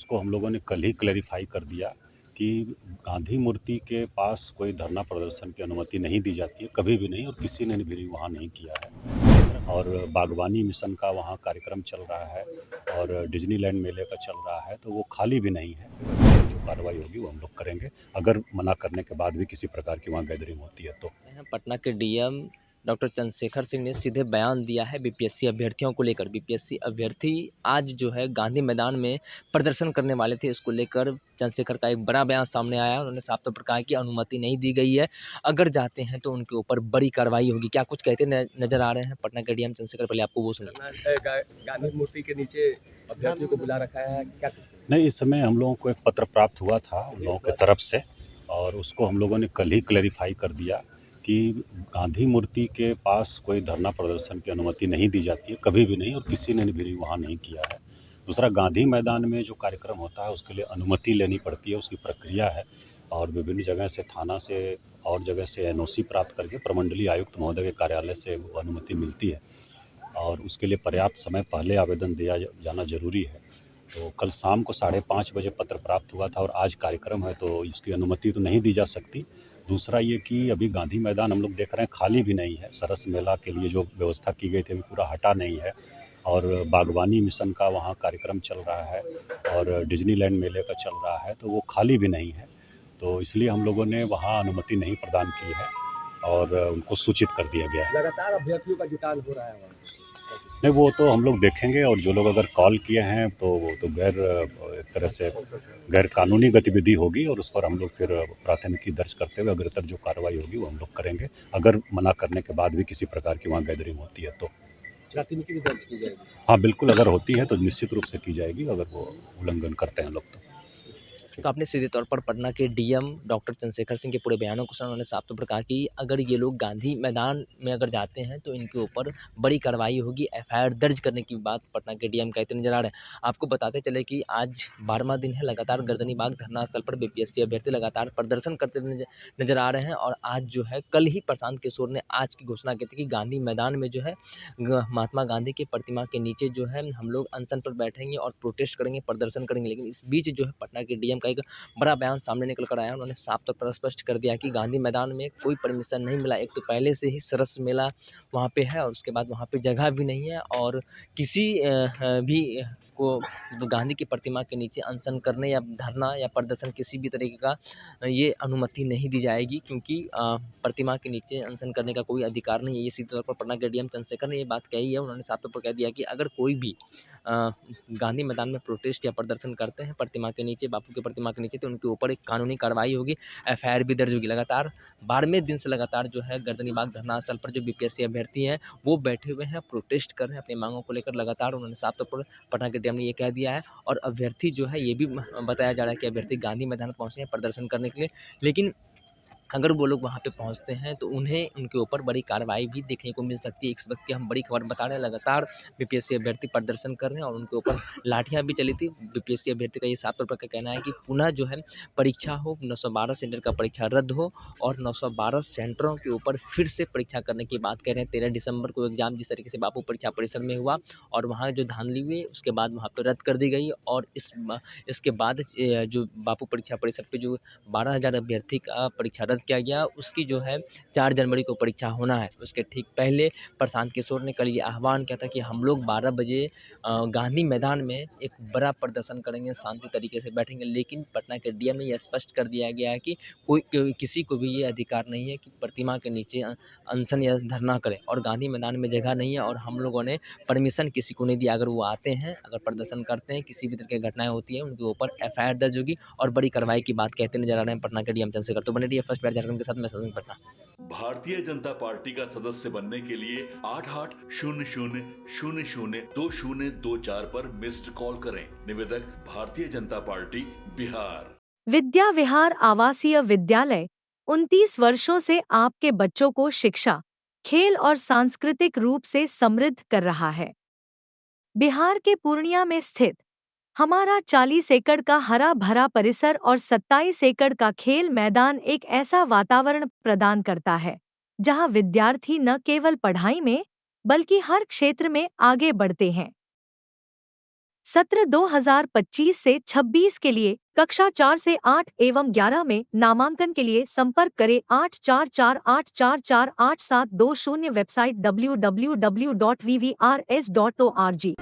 उसको हम लोगों ने कल ही क्लैरिफ़ाई कर दिया कि गांधी मूर्ति के पास कोई धरना प्रदर्शन की अनुमति नहीं दी जाती है, कभी भी नहीं, और किसी ने भी वहाँ नहीं किया है। और बागवानी मिशन का वहाँ कार्यक्रम चल रहा है और डिज्नीलैंड मेले का चल रहा है, तो वो खाली भी नहीं है। जो कार्रवाई होगी वो हम लोग करेंगे, अगर मना करने के बाद भी किसी प्रकार की वहाँ गैदरिंग होती है तो। पटना के डीएम डॉक्टर चंद्रशेखर सिंह ने सीधे बयान दिया है बीपीएससी अभ्यर्थियों को लेकर। बीपीएससी अभ्यर्थी आज जो है गांधी मैदान में प्रदर्शन करने वाले थे। इसको लेकर चंद्रशेखर का एक बड़ा बयान सामने आया है। उन्होंने साफ तौर पर कहा कि अनुमति नहीं दी गई है, अगर जाते हैं तो उनके ऊपर बड़ी कार्रवाई होगी। क्या कुछ कहते नजर आ रहे हैं पटना के डीएम चंद्रशेखर, पहले आपको वो सुनिए। गांधी मूर्ति के नीचे अभ्यर्थियों को बुला रखा है, क्या नहीं, इस समय हम लोगों को एक पत्र प्राप्त हुआ था उन लोगों की तरफ से, और उसको हम लोगों ने कल ही क्लैरिफ़ाई कर दिया कि गांधी मूर्ति के पास कोई धरना प्रदर्शन की अनुमति नहीं दी जाती है, कभी भी नहीं, और किसी ने भी वहाँ नहीं किया है। दूसरा, गांधी मैदान में जो कार्यक्रम होता है उसके लिए अनुमति लेनी पड़ती है, उसकी प्रक्रिया है, और विभिन्न जगह से, थाना से और जगह से एनओसी प्राप्त करके प्रमंडलीय आयुक्त महोदय के कार्यालय से वो अनुमति मिलती है, और उसके लिए पर्याप्त समय पहले आवेदन दिया जाना ज़रूरी है। तो कल शाम को 5:30 बजे पत्र प्राप्त हुआ था और आज कार्यक्रम है, तो इसकी अनुमति तो नहीं दी जा सकती। दूसरा ये कि अभी गांधी मैदान हम लोग देख रहे हैं खाली भी नहीं है, सरस मेला के लिए जो व्यवस्था की गई थी अभी पूरा हटा नहीं है, और बागवानी मिशन का वहाँ कार्यक्रम चल रहा है और डिज्नीलैंड मेले का चल रहा है, तो वो खाली भी नहीं है। तो इसलिए हम लोगों ने वहाँ अनुमति नहीं प्रदान की है और उनको सूचित कर दिया गया है। लगातार अभ्यर्थियों का जुटान हो रहा है वहाँ। नहीं, वो तो हम लोग देखेंगे, और जो लोग अगर कॉल किए हैं तो वो तो एक तरह से गैर कानूनी गतिविधि होगी, और उस पर हम लोग फिर प्राथमिकी दर्ज करते हुए अग्रतर जो कार्रवाई होगी वो हम लोग करेंगे, अगर मना करने के बाद भी किसी प्रकार की वहाँ गैदरिंग होती है तो। प्राथमिकी भी दर्ज की जाएगी? हाँ, बिल्कुल, अगर होती है तो निश्चित रूप से की जाएगी, अगर वो उल्लंघन करते हैं लोग तो। तो आपने सीधे तौर पर पटना के डीएम डॉक्टर चंद्रशेखर सिंह के पूरे बयानों को सुना। उन्होंने साफ तौर पर कहा कि अगर ये लोग गांधी मैदान में अगर जाते हैं तो इनके ऊपर बड़ी कार्रवाई होगी, एफआईआर दर्ज करने की बात पटना के डीएम कहते नजर आ रहे हैं। आपको बताते चले कि आज 12वां दिन है, लगातार गर्दनीबाग धरना स्थल पर बीपीएससी अभ्यर्थी लगातार प्रदर्शन करते नजर आ रहे हैं। और आज जो है, कल ही प्रशांत किशोर ने आज की घोषणा की थी कि गांधी मैदान में जो है महात्मा गांधी की प्रतिमा के नीचे जो है हम लोग अनशन पर बैठेंगे और प्रोटेस्ट करेंगे, प्रदर्शन करेंगे। लेकिन इस बीच जो है पटना के डीएम का एक बड़ा बयान सामने निकल कर आया। उन्होंने साफ तौर पर स्पष्ट कर दिया कि गांधी मैदान में कोई परमिशन नहीं मिला। एक तो पहले से ही सरस मेला वहाँ पे है, और उसके बाद वहाँ पे जगह भी नहीं है, और किसी भी को तो गांधी की प्रतिमा के नीचे अनशन करने या धरना या प्रदर्शन किसी भी तरीके का ये अनुमति नहीं दी जाएगी, क्योंकि प्रतिमा के नीचे अनशन करने का कोई अधिकार नहीं है। ये सीधे तौर पर पटना के डीएम चंद्रशेखर ने ये बात कही है। उन्होंने साफ तौर पर कह दिया कि अगर कोई भी गांधी मैदान में प्रोटेस्ट या प्रदर्शन करते हैं प्रतिमा के नीचे, बापू की प्रतिमा के नीचे, तो उनके ऊपर एक कानूनी कार्रवाई होगी, एफआईआर भी दर्ज होगी। लगातार 12वें दिन से लगातार जो है गर्दनीबाग धरना स्थल पर जो बीपीएससी अभ्यर्थी हैं वो बैठे हुए हैं, प्रोटेस्ट कर रहे हैं अपनी मांगों को लेकर। लगातार उन्होंने साफ तौर पर पटना के डीएम ने ये कह दिया है। और अभ्यर्थी जो है, ये भी बताया जा रहा है कि अभ्यर्थी गांधी मैदान पहुंचे हैं प्रदर्शन करने के लिए, लेकिन अगर वो लोग वहाँ पे पहुँचते हैं तो उन्हें उनके ऊपर बड़ी कार्रवाई भी देखने को मिल सकती है। इस वक्त की हम बड़ी खबर बता रहे हैं, लगातार बीपीएससी अभ्यर्थी प्रदर्शन कर रहे हैं और उनके ऊपर लाठियाँ भी चली थी। बीपीएससी अभ्यर्थी का ये साफ तौर पर कहना है कि पुनः जो है परीक्षा हो, 912 सेंटर का परीक्षा रद्द हो, और 912 सेंटरों के ऊपर फिर से परीक्षा करने की बात कह रहे हैं। 13 दिसंबर को एग्जाम जिस तरीके से बापू परीक्षा परिसर में हुआ और वहाँ जो धांधली हुई उसके बाद वहाँ पर रद्द कर दी गई, और इसके बाद जो बापू परीक्षा परिसर पर जो 12,000 अभ्यर्थी का परीक्षा रद्द किया गया, उसकी जो है 4 जनवरी को परीक्षा होना है। उसके ठीक पहले प्रशांत किशोर ने कल ये आह्वान किया था कि हम लोग 12 बजे गांधी मैदान में एक बड़ा प्रदर्शन करेंगे, शांति तरीके से बैठेंगे। लेकिन पटना के डीएम ने यह स्पष्ट कर दिया गया है कि किसी को भी ये अधिकार नहीं है कि प्रतिमा के नीचे अनशन या धरना करे, और गांधी मैदान में जगह नहीं है, और हम लोगों ने परमिशन किसी को नहीं दिया। अगर वो आते हैं, अगर प्रदर्शन करते हैं, किसी भी तरह की घटनाएं होती हैं, उनके ऊपर एफआईआर दर्ज होगी और बड़ी कार्रवाई की बात कहते नजर आ रहे हैं पटना के डीएम चंद्रशेखर। तो बने रहिए फर्स्ट बार झारखंड के साथ, मैं सचिन पटना। भारतीय जनता पार्टी का सदस्य बनने के लिए 8800002024 पर मिस्ड कॉल करें। निवेदक भारतीय जनता पार्टी बिहार। विद्या विहार आवासीय विद्यालय 29 वर्षों से आपके बच्चों को शिक्षा, खेल और सांस्कृतिक रूप से समृद्ध कर रहा है। बिहार के पूर्णिया में स्थित हमारा 40 एकड़ का हरा भरा परिसर और 27 एकड़ का खेल मैदान एक ऐसा वातावरण प्रदान करता है जहां विद्यार्थी न केवल पढ़ाई में बल्कि हर क्षेत्र में आगे बढ़ते हैं। सत्र 2025 से 26 के लिए कक्षा 4 से 8 एवं 11 में नामांकन के लिए संपर्क करें 8448448720। Website www.vvrs.org।